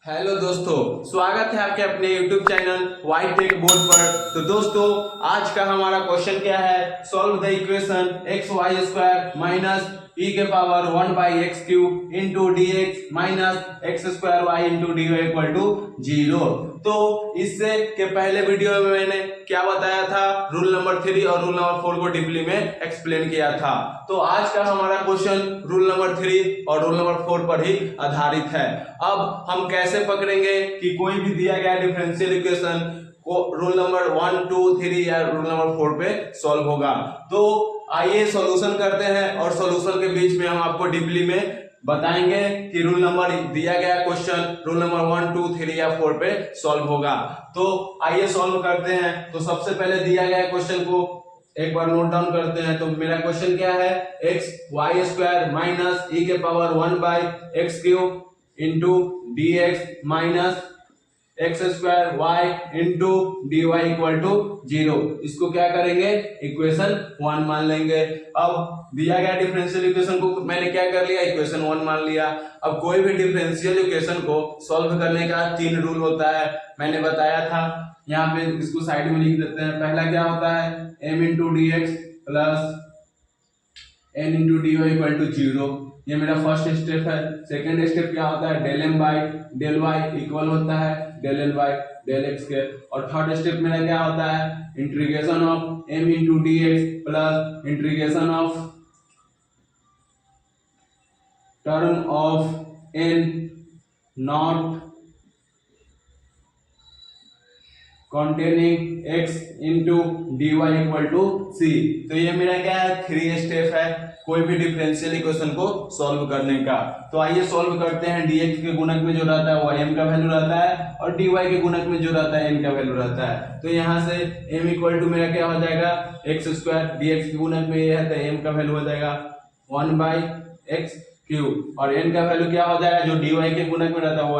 Hello दोस्तों, स्वागत है आपके अपने YouTube channel White Tech Board पर। तो दोस्तों, आज का हमारा क्वेश्चन क्या है? Solve the equation x Y square minus ई के power 1/x³ into D x minus x square Y into D Y equal to 0। तो इससे के पहले वीडियो में मैंने क्या बताया था? रूल नंबर 3 और रूल नंबर 4 को डीपली में एक्सप्लेन किया था। तो आज का हमारा क्वेश्चन रूल नंबर 3 और रूल नंबर 4 पर ही आधारित है। अब हम कैसे पकड़ेंगे कि कोई भी दिया गया डिफरेंशियल इक्वेशन को रूल नंबर 1, 2, 3 या रूल नंबर 4 पे सॉल्व होगा। तो आइए सॉल्यूशन करते हैं और सॉल्यूशन के बीच में हम आपको डीपली में बताएंगे कि रूल नंबर दिया गया क्वेश्चन रूल नंबर 1, 2, 3 या 4 पे सॉल्व होगा। तो आइए सॉल्व करते हैं। तो सबसे पहले दिया गया क्वेश्चन को एक बार नोट डाउन करते हैं। तो मेरा क्वेश्चन क्या है? एक्स वाई स्क्वायर माइनस ई के power 1/x³ into D x minus x square Y into D Y equal to 0। इसको क्या करेंगे? इक्वेशन 1 मान लेंगे। अब दिया गया डिफरेंशियल इक्वेशन को मैंने क्या कर लिया? इक्वेशन 1 मान लिया। अब कोई भी डिफरेंशियल इक्वेशन को सॉल्व करने का 3 रूल होता है, मैंने बताया था। यहाँ पे इसको साइड में लिख देते हैं। पहला क्या होता है? m into D x plus n into D Y equal to 0। ये मेरा फर्स्ट स्टेप है। सेकेंड स्टेप क्या होता है? Del m by del y equal होता है del n by del x के। और थर्ड स्टेप मेरा क्या होता है? Integration of m into D x plus integration of term of n not containing x into D Y equal to c. तो ये मेरा क्या है? 3 स्टेप है कोई भी डिफरेंशियल इक्वेशन को सॉल्व करने का। तो आइए सॉल्व करते हैं। dx के गुणक में जो रहता है वो m का वैल्यू रहता है और dy के गुणक में जो रहता है n का वैल्यू रहता है। तो यहाँ से m इक्वल टू मेरा क्या हो जाएगा? X square. dx के गुणक में ये है तो m का वैल्यू हो जाएगा 1/x³ और n का वैल्यू क्या हो जाएगा? जो dy के गुणक में रहता है वो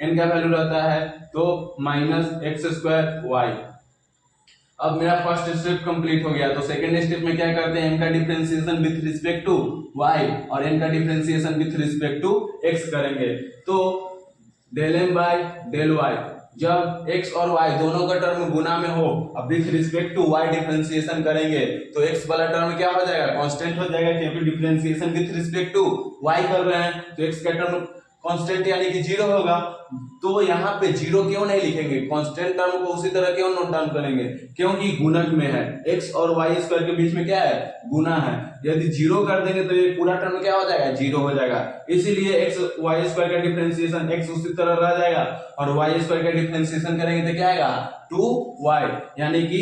n का वैल्यू रहता है तो माइनस एक्स स्क्वायर वाई। अब मेरा फर्स्ट स्टेप कंप्लीट हो गया। तो सेकंड स्टेप में क्या करते हैं? m का differentiation with respect to y और n का differentiation with respect to x करेंगे। तो del m by del y जब x और y दोनों का टर्म गुना में हो, अब with respect to y differentiation करेंगे तो x वाला टर्म क्या हो जाएगा? कांस्टेंट हो जाएगा, क्योंकि differentiation with respect to y कर रहे हैं तो x का टर्म कांस्टेंट यानी कि 0 होगा। तो यहाँ पे 0 क्यों नहीं लिखेंगे? कांस्टेंट टर्म को उसी तरह क्यों नोट डाउन करेंगे? क्योंकि गुणक में है। x और y स्क्वायर के बीच में क्या है? गुना है। यदि 0 कर देंगे तो ये पूरा टर्म क्या हो जाएगा? 0 हो जाएगा। इसीलिए x y स्क्वायर का डिफरेंशिएशन x उसी तरह रह जाएगा और y स्क्वायर का डिफरेंशिएशन करेंगे तो क्या आएगा? 2y यानी कि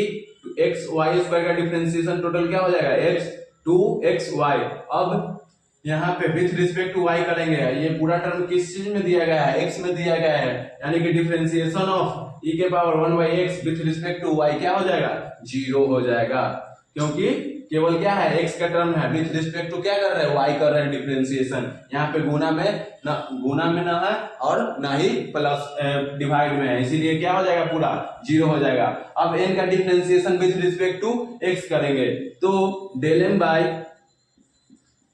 x y स्क्वायर का डिफरेंशिएशन टोटल क्या हो जाएगा? x 2xy। अब यहाँ पे विथ रिस्पेक्ट टू y करेंगे। ये पूरा टर्म किस चीज में दिया गया है? x में दिया गया है, यानी कि डिफरेंशिएशन ऑफ e के power 1/x with respect to y क्या हो जाएगा? 0 हो जाएगा, क्योंकि केवल क्या है? x का टर्म है, विथ रिस्पेक्ट टू क्या कर रहे हैं? y कर रहे हैं डिफरेंशिएशन। यहाँ पे गुना में ना है और ना ही प्लस डिवाइड में है, इसीलिए क्या हो जाएगा? पूरा 0 हो जाएगा। अब n का differentiation with respect to x करेंगे तो del m by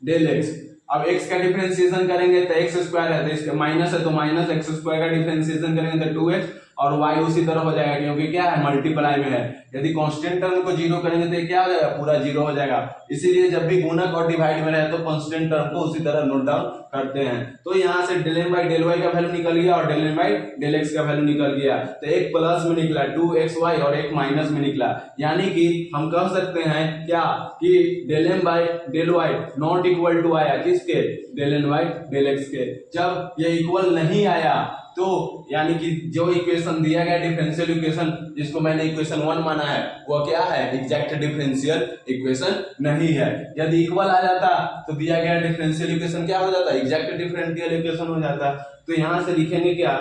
del x. अब x का डिफरेंशिएशन करेंगे तो x स्क्वायर है तो इसका माइनस है तो माइनस एक्स स्क्वायर का डिफरेंशिएशन करेंगे तो 2x और y उसी तरह हो जाएगा, क्योंकि क्या है? मल्टीप्लाई में है। यदि कांस्टेंट टर्म को 0 करेंगे तो क्या हो जाएगा? पूरा 0 हो जाएगा। इसीलिए जब भी गुणक और डिवाइड में रहे तो कांस्टेंट टर्म को उसी तरह नोट डाउन करते हैं। तो यहाँ से del m by del y का वैल्यू निकल गया और del m by del x का वैल्यू निकल गया। तो एक प्लस में निकला 2xy और एक माइनस में निकला, यानी कि हम कह सकते हैं क्या कि del m by del y not equal to आया किसके? Del n by del x के। जब ये इक्वल नहीं आया तो यानी कि जो इक्वेशन दिया गया डिफरेंशियल इक्वेशन जिसको मैंने इक्वेशन 1 माना है वो क्या है? एग्जैक्ट डिफरेंशियल इक्वेशन नहीं है। यदि इक्वल आ जाता तो दिया गया डिफरेंशियल इक्वेशन क्या हो जाता? एग्जैक्ट डिफरेंशियल इक्वेशन हो जाता। तो यहां से लिखेंगे क्या?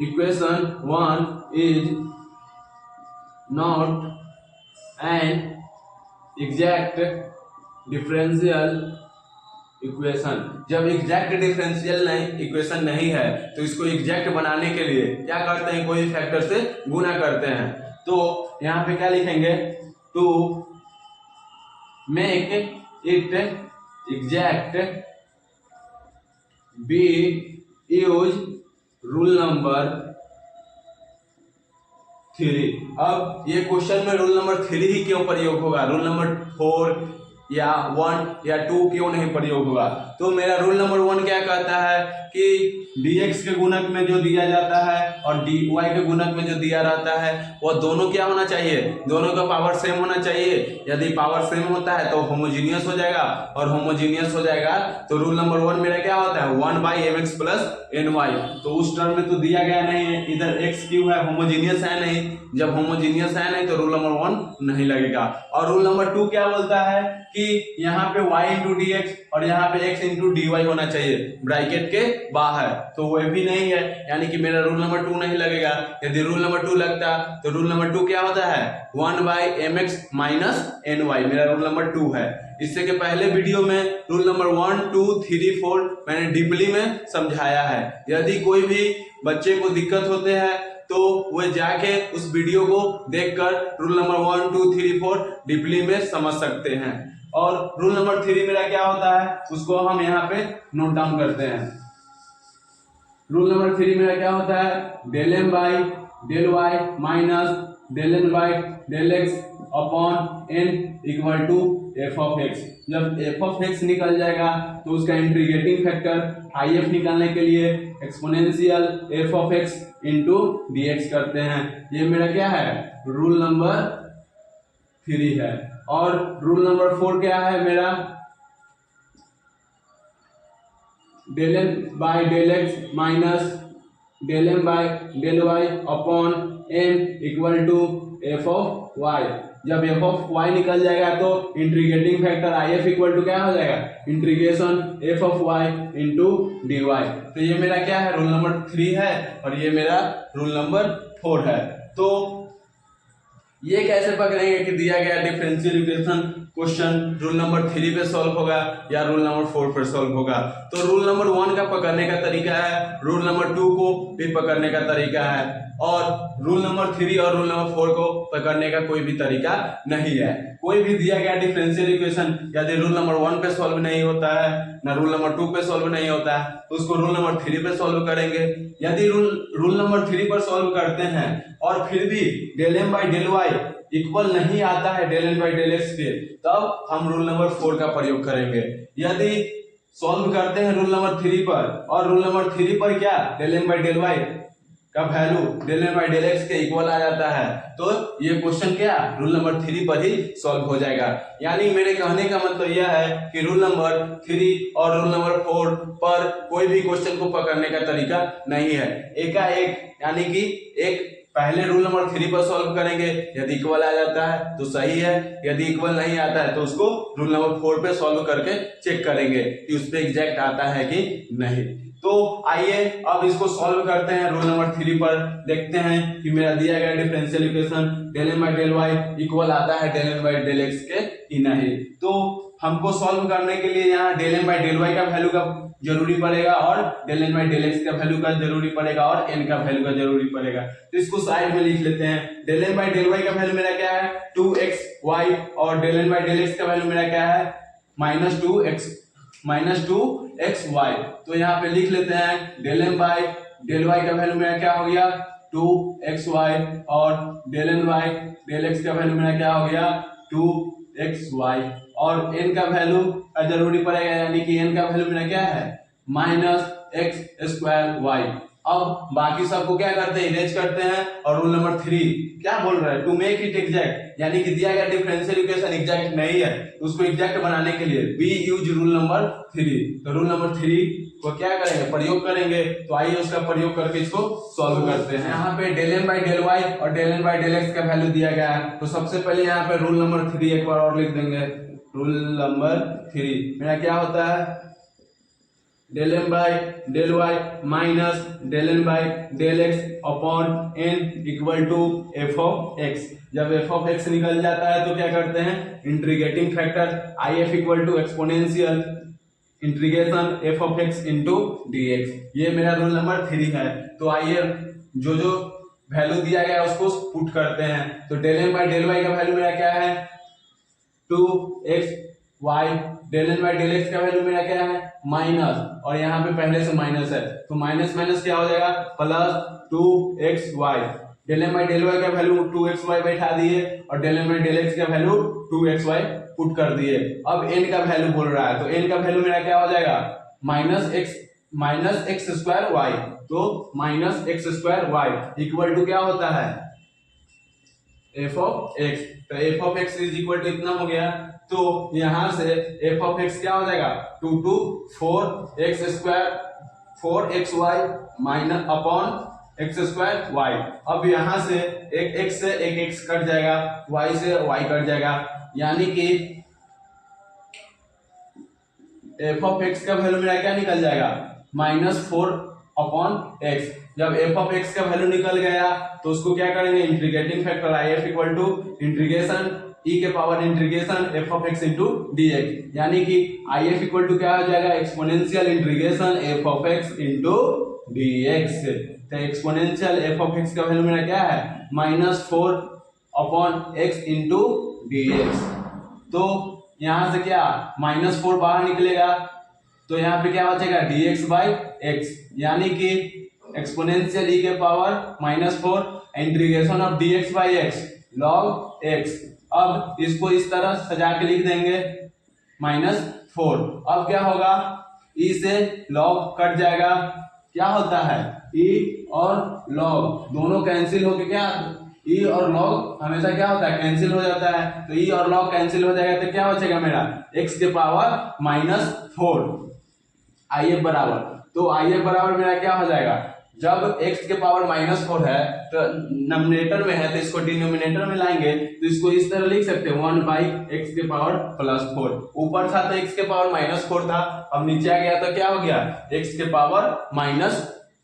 Equation 1 is not an exact differential equation. जब एग्जैक्ट डिफरेंशियल इक्वेशन नहीं है तो इसको एग्जैक्ट बनाने के लिए क्या करते हैं? कोई फैक्टर से गुना करते हैं। तो यहाँ पे क्या लिखेंगे? To make it exact be use rule number 3। अब ये क्वेश्चन में रूल नंबर 3 ही क्यों प्रयोग होगा, रूल नंबर 4 या 1 या 2 क्यों नहीं प्रयोग होगा? तो मेरा रूल नंबर 1 क्या कहता है कि dx के गुणक में जो दिया जाता है और dy के गुणक में जो दिया रहता है वो दोनों क्या होना चाहिए, दोनों का पावर सेम होना चाहिए। यदि पावर सेम होता है तो होमोजीनियस हो जाएगा, और होमोजीनियस हो जाएगा तो रूल नंबर 1 मेरा क्या होता है 1/mx प्लस ny। तो उस टर्म में तो दिया गया नहीं है, इधर x क्यों है, होमोजीनियस है नहीं। जब होमोजीनियस है नहीं तो रूल नंबर 1 नहीं लगेगा। और रूल नंबर 2 क्या बोलता है कि यहाँ पे y इंटू डी और यहाँ पे x इंटू डी होना चाहिए ब्रैकेट के बाहर, तो वो भी नहीं है, यानी कि मेरा रूल नंबर 2 नहीं लगेगा। यदि रूल नंबर 2 लगता तो रूल नंबर 2 क्या होता है 1/mx माइनस ny, मेरा रूल नंबर 2 है। इससे के पहले वीडियो में रूल नंबर 1, 2, 3, 4 मैंने डीपली में समझाया है। यदि कोई भी बच्चे को दिक्कत होते हैं तो वो जाके उस वीडियो को देखकर रूल नंबर 1, 2, 3, 4 डीपली में समझ सकते हैं। और रूल नंबर 3 मेरा क्या होता है उसको हम यहाँ पे नोट डाउन करते हैं। रूल नंबर 3 मेरा क्या होता है del M by del Y minus del N by del X upon N equal to F of X. जब एफ ऑफ एक्स निकल जाएगा तो उसका इंटीग्रेटिंग फैक्टर आई एफ निकालने के लिए exponential F of x into D x करते हैं। ये मेरा क्या है रूल नंबर 3 है। और रूल नंबर 4 क्या है मेरा del N by del x minus del M by del Y upon N equal to F of Y. जब एफ ऑफ वाई निकल जाएगा तो integrating factor I F equal to क्या हो जाएगा integration F of Y into D Y. तो ये मेरा क्या है रूल नंबर 3 है और ये मेरा रूल नंबर 4 है। तो ये कैसे पकड़ेंगे कि दिया गया differential equation question rule number 3 पे सॉल्व होगा या रूल नंबर 4 पे सॉल्व होगा। तो रूल नंबर 1 का पकड़ने का तरीका है, रूल नंबर 2 को भी पकड़ने का तरीका है, और रूल नंबर 3 और रूल नंबर 4 को पकड़ने का कोई भी तरीका नहीं है। कोई भी दिया गया डिफरेंशियल इक्वेशन यदि रूल नंबर 1 पे सॉल्व नहीं होता है ना रूल नंबर 2 पे सॉल्व नहीं होता है तो उसको रूल नंबर 3 पे सॉल्व करेंगे। यदि रूल नंबर 3 पर सॉल्व करते हैं और फिर भी del M by del Y equal नहीं आता है del N by del x के, तब हम रूल नंबर 4 का प्रयोग करेंगे। यदि सॉल्व करते हैं रूल नंबर 3 पर और रूल नंबर 3 पर क्या del N by del Y का value del N by del x के इक्वल आ जाता है तो ये क्वेश्चन क्या रूल नंबर 3 पर ही सॉल्व हो जाएगा। यानी मेरे कहने का मतलब यह है कि रूल नंबर 3 और रूल नंबर 4 पर कोई भी क्वेश्चन को पकड़ने का तरीका नहीं है। एकाएक यानी कि एक पहले रूल नंबर 3 पर सॉल्व करेंगे, यदि इक्वल आ जाता है तो सही है, यदि इक्वल नहीं आता है तो उसको रूल नंबर 4 पे सॉल्व करके चेक करेंगे कि उस पे एग्जैक्ट आता है कि नहीं। तो आइए अब इसको सॉल्व करते हैं। रूल नंबर 3 पर देखते हैं कि मेरा दिया गया differential equation del M by del Y equal आता है del N by del x के कि नहीं। तो हमको सॉल्व करने के लिए यहाँ del M by del Y का वैल्यू का जरूरी पड़ेगा और del N by del x का वैल्यू का जरूरी पड़ेगा और एन का वैल्यू का जरूरी पड़ेगा। तो इसको साइड में लिख लेते हैं। Del N by del Y का वैल्यू मेरा क्या है 2xy और del N by del x का वैल्यू मेरा क्या है -2xy। तो यहाँ पे लिख लेते हैं del N by del Y का वैल्यू मेरा क्या हो गया 2xy और del N by del x का वैल्यू मेरा क्या हो गया 2xy और n का वैल्यू जरूरी पड़ेगा, यानी कि n का वैल्यू मेरा क्या है -x²y। अब बाकी सबको क्या करते हैं इरेज करते हैं और रूल नंबर 3 क्या बोल रहा है टू मेक इट एग्जैक्ट, यानी कि दिया गया डिफरेंशियल इक्वेशन एग्जैक्ट नहीं है उसको एग्जैक्ट बनाने के लिए बी यूज रूल नंबर 3। तो रूल नंबर 3 को क्या करेंगे प्रयोग करेंगे। तो आइए उसका प्रयोग करके इसको सॉल्व करते हैं। यहाँ पे del N by del y और del N by del x का वैल्यू दिया गया है तो सबसे पहले यहाँ पे रूल नंबर 3 एक बार और लिख देंगे। रूल नंबर 3 मेरा क्या होता है del M by del Y minus del N by del X upon N equal to F of X. जब एफ ऑफ एक्स निकल जाता है तो क्या करते हैं integrating factor I F equal to exponential integration F of x into D X. ये मेरा रूल नंबर 3 है। तो आइए जो जो वैल्यू दिया गया है उसको पुट करते हैं। तो del M by del Y का वैल्यू मेरा क्या है 2xy del N by del x का वैल्यू मेरा क्या है माइनस, और यहाँ पे पहले से माइनस है तो माइनस माइनस क्या हो जाएगा plus 2xy। Del N by del Y का वैल्यू 2xy बैठा दिए और del N by del x का वैल्यू 2xy पुट कर दिए। अब n का वैल्यू बोल रहा है तो n का वैल्यू मेरा क्या हो जाएगा माइनस एक्स स्क्वायर वाई। तो minus x square y equal to क्या होता है एफ ऑफ एक्स। तो f of x is equal to इतना हो गया। तो यहां से एफ ऑफ एक्स क्या हो जाएगा 2 to 4x square 4xy minus upon x square y. अब यहां से एक x से एक x कट जाएगा, y से y कट जाएगा, यानी कि एफ ऑफ एक्स का वैल्यू मेरा क्या निकल जाएगा -4 अपॉन एक्स। जब एफ ऑफ एक्स का वैल्यू निकल गया तो उसको क्या करेंगे integrating factor I F equal to integration e के power integration F of x into D x, यानी कि आई एफ इक्वल टू क्या हो जाएगा exponential integration F of x into D x. तो एक्सपोनेंशियल एफ ऑफ एक्स का value मेरा क्या है -4 upon x into D x. तो यहां से क्या -4 बाहर निकलेगा तो यहाँ पे क्या बचेगा dx बाई एक्स, यानी कि एक्सपोनेंशियल e के power -4 integration of dx by x log x। अब इसको इस तरह सजा के लिख देंगे -4। अब क्या होगा e से log कट जाएगा, क्या होता है e और log दोनों कैंसिल होके क्या e और log हमेशा क्या होता है कैंसिल हो जाता है। तो e और log कैंसिल हो जाएगा तो क्या बचेगा मेरा x के पावर -4 आई एफ बराबर। तो आई एफ बराबर मेरा क्या हो जाएगा जब x के पावर -4 है तो नॉमिनेटर में है तो इसको डिनोमिनेटर में लाएंगे तो इसको इस तरह लिख सकते हैं 1 बाई एक्स के पावर +4। ऊपर था तो x के पावर -4 था, अब नीचे आ गया तो क्या हो गया x के पावर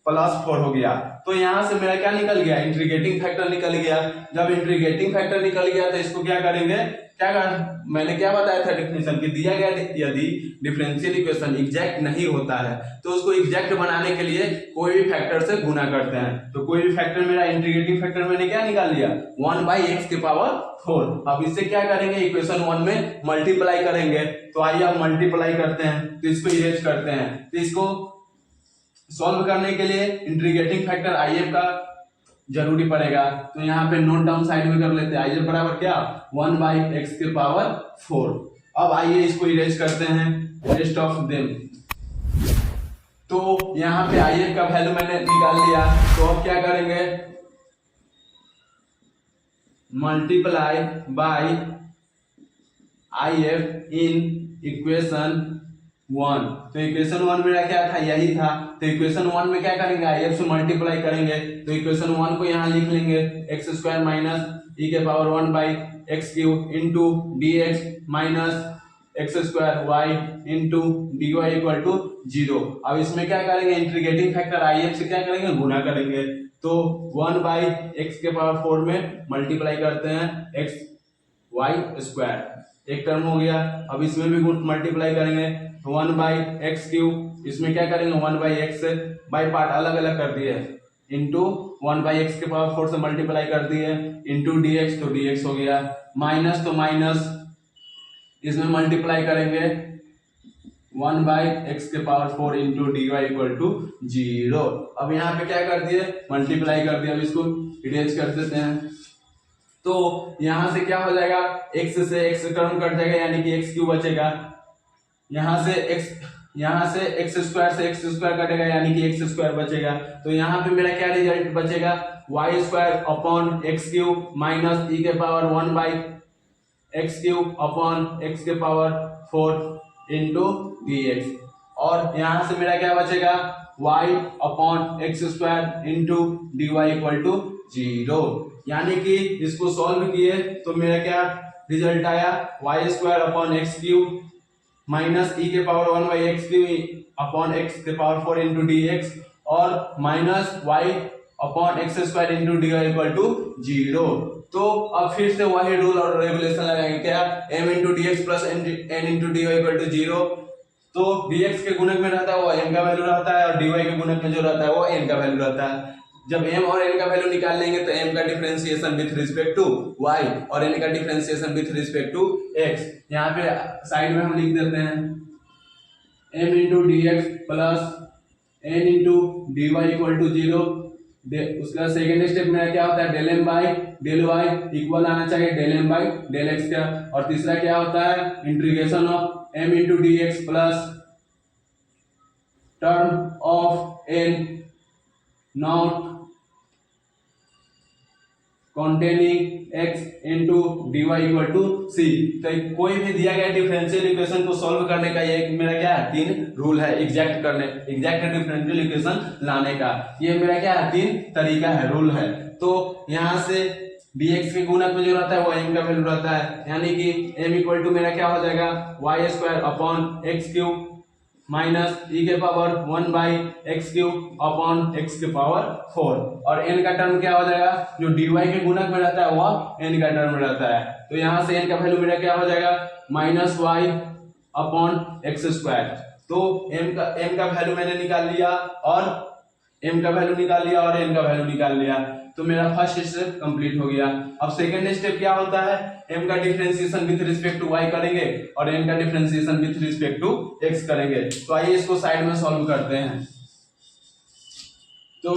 +4 हो गया। तो यहां से मेरा क्या निकल गया इंटीग्रेटिंग फैक्टर निकल गया। जब इंटीग्रेटिंग फैक्टर निकल गया तो इसको क्या करेंगे मैंने क्या बताया था डेफिनेशन कि दिया गया यदि डिफरेंशियल इक्वेशन एग्जैक्ट नहीं होता है तो उसको एग्जैक्ट बनाने के लिए कोई भी फैक्टर से गुना करते हैं। तो कोई भी फैक्टर मेरा इंटीग्रेटिंग फैक्टर मैंने क्या निकाल लिया 1 बाई एक्स के पावर 4। अब इससे क्या करेंगे इक्वेशन 1 में मल्टीप्लाई करेंगे। तो आइए अब मल्टीप्लाई करते हैं तो इसको इरेज करते हैं। तो इसको सॉल्व करने के लिए इंटीग्रेटिंग फैक्टर आई एफ का जरूरी पड़ेगा। तो यहाँ पे नोट डाउन साइड में कर लेते हैं आई एफ बराबर क्या 1 बाई एक्स के पावर 4। अब आइए इसको इरेज करते हैं रेस्ट ऑफ देम। तो यहाँ पे आई एफ का वैल्यू मैंने निकाल लिया तो अब क्या करेंगे multiply by I F in equation 1। तो इक्वेशन 1 मेरा क्या था यही था। तो इक्वेशन 1 में क्या करेंगे आई एफ से मल्टीप्लाई करेंगे। तो इक्वेशन 1 को यहाँ लिख लेंगे एक्स स्क्वायर माइनस ई के power 1 by x cube into D x minus x square Y into D Y equal to 0। अब इसमें क्या करेंगे इंटीग्रेटिंग फैक्टर आई एफ से क्या करेंगे गुना करेंगे। तो 1 बाई एक्स के पावर 4 में मल्टीप्लाई करते हैं एक्स वाई स्क्वायर एक टर्म हो गया। अब इसमें भी मल्टीप्लाई करेंगे 1 बाई एक्स क्यूब, इसमें क्या करेंगे 1 बाई एक्स से बाई पार्ट अलग अलग कर दिए इंटू 1 बाई एक्स के पावर 4 से मल्टीप्लाई कर दिए इंटू डी एक्स, तो डी एक्स हो गया माइनस तो माइनस इसमें मल्टीप्लाई करेंगे 1 बाई एक्स के power 4 into D Y equal to 0। अब यहाँ पे क्या कर दिए मल्टीप्लाई कर दिए। अब इसको इरेज कर देते हैं तो यहां से क्या हो जाएगा x से x टर्म कट जाएगा यानी कि x क्यूब बचेगा। यहाँ से x स्क्वायर से x स्क्वायर कटेगा यानी कि x स्क्वायर बचेगा। तो यहाँ पे मेरा क्या रिजल्ट बचेगा y square upon x cube minus e के power 1 by x cube upon x के पावर 4 इंटू dx। और यहाँ से मेरा क्या बचेगा y upon x square into D Y equal to 0। यानी कि इसको सॉल्व किए तो मेरा क्या रिजल्ट आया y square upon x cube minus ई के power 1 by x cube upon x के पावर 4 इंटू डी एक्स और minus y upon x square into D Y equal to 0। तो अब फिर से वही रूल और रेगुलेशन लगाएंगे क्या m into D x plus n into D Y equal to 0। तो dx के गुणक में रहता है वो m का वैल्यू रहता है और dy के गुणक में जो रहता है वो n का वैल्यू रहता है। जब m और n का वैल्यू निकाल लेंगे तो m का differentiation with respect to y और n का differentiation with respect to x। यहाँ पे साइड में हम लिख देते हैं m into D x plus n into D Y equal to 0। उसका सेकेंड स्टेप मेरा क्या होता है, del M by del Y equal आना चाहिए del M by del x का। और तीसरा क्या होता है, integration of m into D x plus term of n not containing x into D Y equal to c. तो कोई भी दिया गया डिफरेंशियल इक्वेशन को सॉल्व करने का ये मेरा क्या है, 3 रूल है एग्जैक्ट डिफरेंशियल इक्वेशन लाने का। ये मेरा क्या है, 3 तरीका है, रूल है। तो यहाँ से dx के गुणक में जो रहता है वो m का वैल्यू रहता है, यानी कि m इक्वल टू मेरा क्या हो जाएगा y square upon x cube minus e के power 1 by x cube upon x के पावर 4। और n का टर्म क्या हो जाएगा, जो dy के गुणक में रहता है वह n का टर्म में रहता है। तो यहाँ से n का वैल्यू मेरा क्या हो जाएगा minus y upon x square. तो m का वैल्यू मैंने निकाल लिया और m का वैल्यू निकाल लिया और n का वैल्यू निकाल लिया, तो मेरा फर्स्ट स्टेप कंप्लीट हो गया। अब सेकंड स्टेप क्या होता है, m का differentiation with respect to y करेंगे और n का differentiation with respect to x करेंगे। तो आइए इसको साइड में सॉल्व करते हैं। तो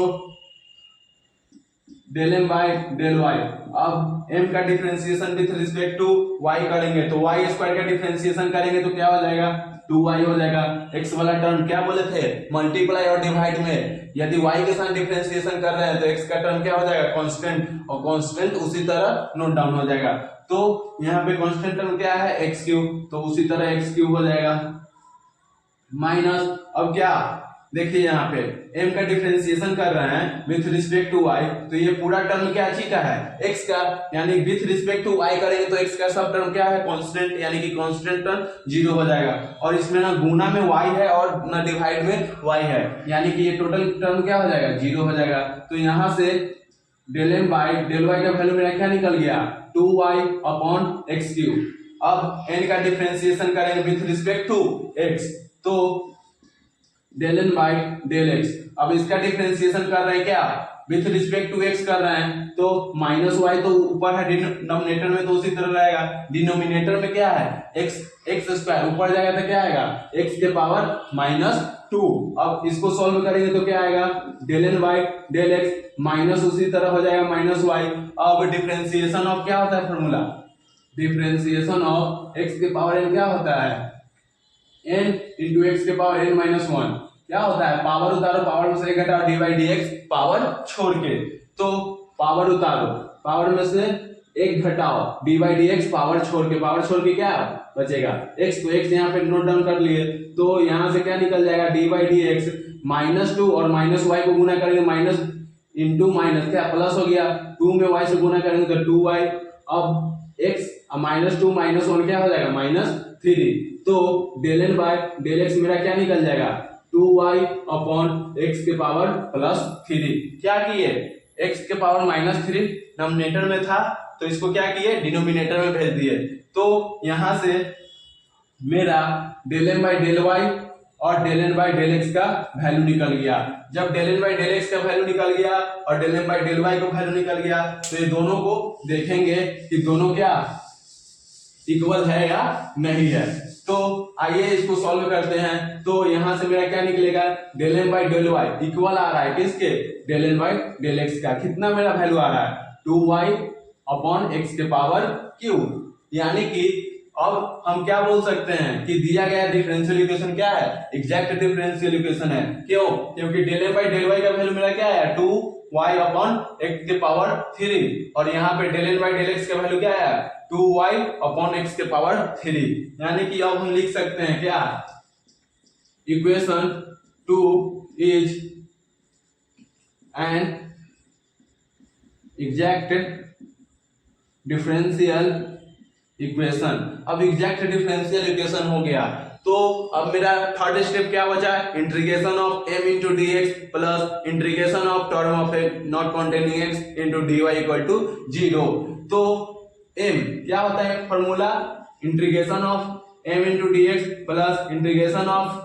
del M by del y, अब m का differentiation with respect to y करेंगे तो y स्क्वायर का डिफरेंशिएशन करेंगे तो क्या हो जाएगा 2y हो जाएगा। x वाला टर्म क्या बोले थे, मल्टीप्लाई और डिवाइड में यदि y के साथ डिफरेंशिएशन कर रहे हैं तो x का टर्म क्या हो जाएगा कांस्टेंट, और कांस्टेंट उसी तरह नोट डाउन हो जाएगा। तो यहाँ पे कांस्टेंट टर्म क्या है x क्यूब, तो उसी तरह x क्यूब हो जाएगा माइनस, अब क्या देखिए यहाँ पे m का डिफरेंशिएशन कर रहे हैं विथ रिस्पेक्ट टू y, तो ये पूरा टर्म क्या चीज का है x का, यानी विथ रिस्पेक्ट टू y करेंगे तो x का सब टर्म क्या है कांस्टेंट, यानी कि कांस्टेंट टर्म 0 हो जाएगा। और इसमें ना गुना में y है और ना डिवाइड में y है, यानी कि ये टोटल टर्म क्या हो जाएगा 0 हो जाएगा। तो यहाँ से del M by del Y का वैल्यू मेरा क्या निकल गया 2y अपॉन एक्स क्यूब। अब n का डिफरेंशिएशन करेंगे विथ रिस्पेक्ट टू x, तो del N by del x. अब इसका डिफरेंशिएशन कर रहे हैं क्या विथ रिस्पेक्ट टू x कर रहे हैं, तो माइनस वाई तो ऊपर है डिनोमिनेटर में तो उसी तरह रहेगा, डिनोमिनेटर में क्या है एक्स स्क्वायर, ऊपर जाएगा तो क्या आएगा x के पावर माइनस 2। अब इसको सॉल्व करेंगे तो क्या आएगा del N by del x minus उसी तरह हो जाएगा माइनस वाई। अब डिफरेंशिएशन ऑफ क्या होता है फॉर्मूला, डिफरेंशिएशन ऑफ x के पावर n क्या होता है n इंटू एक्स के पावर n माइनस 1। क्या होता है पावर उतारो, पावर में से घटाओ D by D x power छोड़ के, तो पावर उतारो, पावर में से एक घटाओ D by D x power छोड़ के क्या बचेगा x, तो x यहाँ पे नोट डाउन कर लिए। तो यहाँ से क्या निकल जाएगा D by D x minus 2 और माइनस वाई को गुना करेंगे माइनस इंटू माइनस क्या प्लस हो गया, 2 में y से गुना करेंगे तो 2y। अब x माइनस 2 माइनस 1 क्या हो जाएगा माइनस 3। तो del n by del x मेरा क्या निकल जाएगा 2y अपॉन x के पावर प्लस 3। क्या किए x के पावर माइनस 3 डिनोमिनेटर में था तो इसको क्या किए डिनोमिनेटर में भेज दिए। तो यहां से मेरा del N by del y और del N by del x का वैल्यू निकल गया। जब del N by del x का वैल्यू निकल गया और del N by del Y का वैल्यू निकल गया तो ये दोनों को देखेंगे कि दोनों क्या इक्वल है या नहीं है। तो आइए इसको सॉल्व करते हैं। तो यहां से मेरा क्या निकलेगा del N by del Y equal आ रहा है किसके del N by del x का, कितना मेरा वैल्यू आ रहा है 2y अपॉन एक्स के पावर क्यूब। यानी कि अब हम क्या बोल सकते हैं कि दिया गया डिफरेंशियल इक्वेशन क्या है एग्जैक्ट डिफरेंशियल इक्वेशन है। क्यों, क्योंकि del N by del Y का वैल्यू मेरा क्या है 2y अपॉन एक्स के पावर 3 और यहाँ पे del N by del x का वैल्यू क्या है 2y अपॉन एक्स के पावर 3। यानी कि अब हम लिख सकते हैं क्या equation 2 is an exact differential equation. अब एग्जैक्ट डिफरेंशियल इक्वेशन हो गया तो अब मेरा थर्ड स्टेप क्या बचा integration of m into D x plus integration of term of not containing x into D Y equal to 0। तो m क्या होता है formula integration of m into D x plus integration of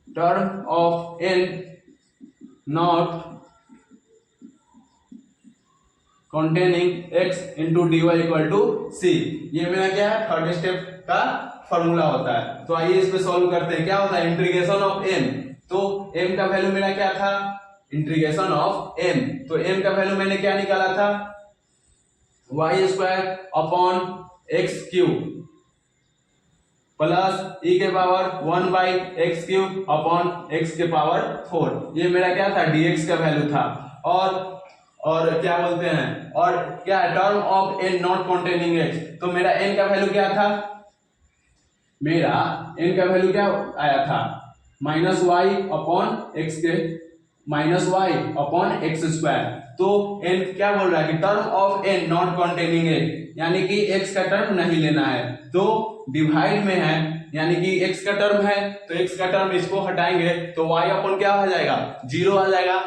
term of n not containing x into D Y equal to सी। ये मेरा क्या है, third step का formula होता है। तो आइए इस पे सॉल्व करते हैं। क्या होता है, इंटीग्रेशन ऑफ m। तो m का वैल्यू मेरा क्या था, इंटीग्रेशन ऑफ m। तो m का वैल्यू मैंने क्या निकाला था, y square upon x cube plus e के power 1 by x cube upon x के पावर 4। ये मेरा क्या था, dx का वैल्यू था। और क्या बोलते हैं, और क्या term of n not containing x। तो मेरा n का वैल्यू क्या था, मेरा n का वैल्यू क्या आया था, माइनस वाई अपॉन एक्स के minus y upon x square. तो n क्या बोल रहा है कि term of n not containing x, यानी कि x का टर्म नहीं लेना है। तो डिवाइड में है, यानी कि x का टर्म है तो x का टर्म इसको हटाएंगे तो y अपॉन क्या हो जाएगा, 0 आ जाएगा।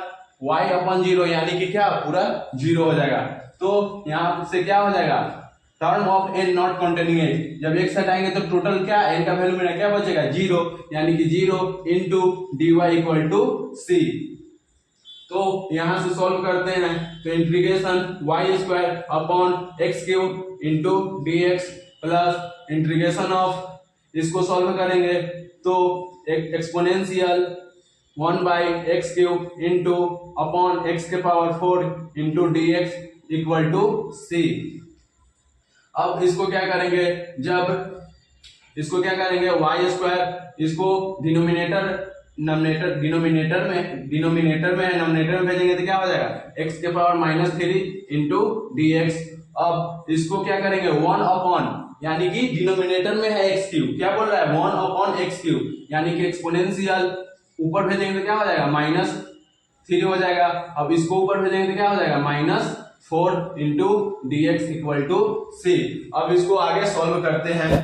y अपॉन 0 यानी कि क्या, पूरा 0 हो जाएगा। तो यहां से क्या हो जाएगा, term of n not containing x। जब x हटाएंगे तो टोटल क्या, n का वैल्यू मेरा क्या बचेगा, 0, यानी कि 0 into D Y equal to c. तो यहां से सॉल्व करते हैं। तो integration y square upon x cube into D x plus integration of, इसको सॉल्व करेंगे तो exponential 1 by x cube into upon x के power 4 into D x equal to c. अब इसको क्या करेंगे, जब इसको क्या करेंगे, वाई स्क्वायर इसको डिनोमिनेटर डिनोमिनेटर में है, नोमिनेटर में भेजेंगे तो क्या हो जाएगा, एक्स के पावर -3 इंटू डी एक्स। अब इसको क्या करेंगे, 1 अपॉन, यानी कि डिनोमिनेटर में है एक्स क्यूब, क्या बोल रहा है 1 अपॉन एक्स क्यूब, यानी कि एक्सपोनेंशियल ऊपर भेजेंगे तो क्या हो जाएगा, -3 हो जाएगा। अब इसको ऊपर भेजेंगे तो क्या हो जाएगा, -4 into D x equal to c. अब इसको आगे सॉल्व करते हैं।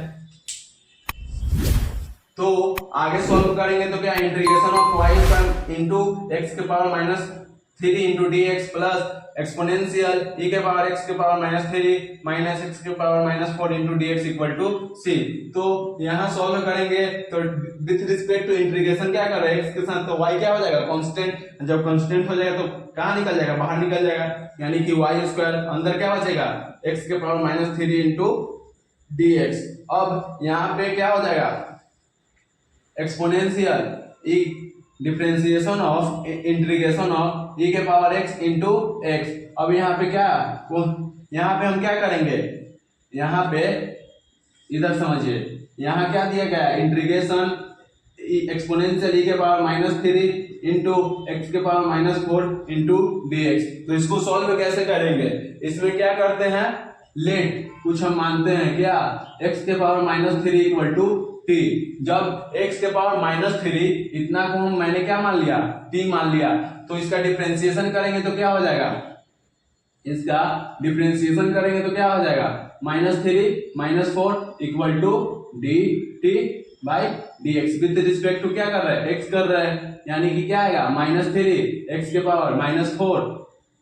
तो आगे सॉल्व करेंगे तो क्या, integration of y square into x के power -3 into D x plus exponential e के पावर एक्स के पावर -3 माइनस एक्स के power -4 into D x equal to c. तो यहाँ सॉल्व करेंगे तो विथ रिस्पेक्ट टू इंटीग्रेशन क्या कर रहे हैं, एक्स के साथ, तो वाई क्या हो जाएगा, कांस्टेंट। जब कांस्टेंट हो जाएगा तो कहाँ निकल जाएगा, बाहर निकल जाएगा, यानी कि वाई स्क्वायर अंदर क्या बचेगा, एक्स के पावर -3 इंटू डी एक्स। अब यहाँ पे क्या हो जाएगा, exponential e differentiation of integration of e के पावर एक्स इंटू एक्स। अब यहाँ पे क्या, यहाँ पे हम क्या करेंगे, यहाँ पे इधर समझिए, यहाँ क्या दिया गया है, इंटीग्रेशन एक्सपोनेंशियल ई के पावर -3 इंटू एक्स के पावर -4 इंटू डी एक्स। तो इसको सॉल्व कैसे करेंगे, इसमें क्या करते हैं, लेट कुछ हम मानते हैं क्या, एक्स के पावर -3 इक्वल टू t। जब x के पावर -3 इतना को मैंने क्या मान लिया, t मान लिया, तो इसका डिफरेंशिएशन करेंगे तो क्या हो जाएगा, इसका डिफरेंशिएशन करेंगे तो क्या हो जाएगा, -3 -4 equal to dt by dx। With respect to क्या कर रहे हैं, x कर रहे हैं, यानी कि क्या आएगा, -3 x के power -4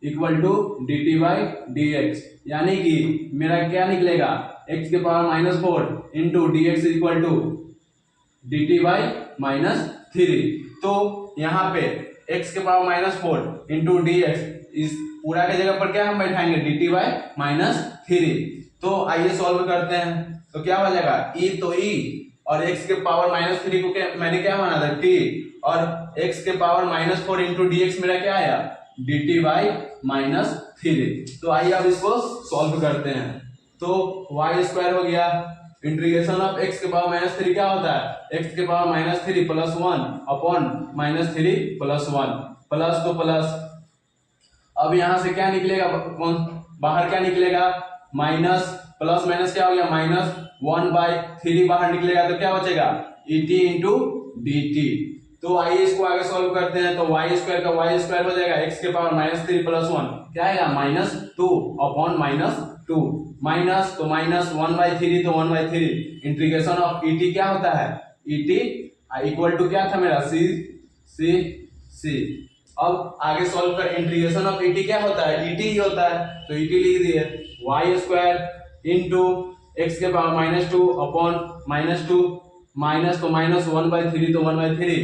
equal to dt by dx, यानी कि मेरा क्या निकलेगा, x के power -4 into D x equal to d t by -3। तो यहाँ पे x के पावर -4 इंटू डी एक्स, इस पूरा के जगह पर क्या हम बैठाएंगे, डी टी बाई -3। तो आइए सॉल्व करते हैं। तो क्या हो जाएगा, e तो e और x के पावर -3 को मैंने क्या माना था, t, और x के पावर -4 इंटू डी एक्स मेरा क्या आया, डी टी बाई -3। तो आइए अब इसको सॉल्व करते हैं। तो वाई स्क्वायर हो गया, इंटीग्रेशन ऑफ एक्स के पावर -3 क्या होता है, एक्स के power -3 plus 1 upon -3 plus 1 plus, तो प्लस। अब यहां से क्या निकलेगा, बाहर क्या निकलेगा, माइनस प्लस माइनस क्या हो गया, -1/3 बाहर निकलेगा तो क्या बचेगा, et इंटू डी टी। तो आइए इसको आगे सॉल्व करते हैं। तो वाई स्क्वायर का वाई स्क्वायर हो जाएगा, एक्स के पावर -3 प्लस 1 क्या आएगा, -2 अपॉन -2 माइनस, तो -1/3 तो 1/3 इंटीग्रेशन ऑफ et क्या होता है, et इक्वल टू क्या था मेरा, c। अब आगे सॉल्व कर, इंटीग्रेशन ऑफ et क्या होता है, et ही होता है, तो et लिख दिए, वाई स्क्वायर इंटू एक्स के पावर -2 अपॉन -2 माइनस, तो -1/3 तो 1/3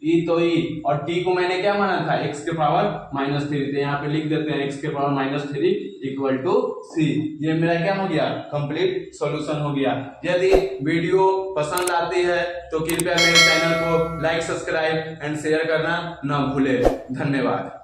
ई तो ई, और टी को मैंने क्या माना था, x के पावर -3, तो यहाँ पे लिख देते हैं x के पावर -3 इक्वल टू c। ये मेरा क्या हो गया, कंप्लीट सॉल्यूशन हो गया। यदि वीडियो पसंद आती है तो कृपया मेरे चैनल को लाइक, सब्सक्राइब एंड शेयर करना ना भूले। धन्यवाद।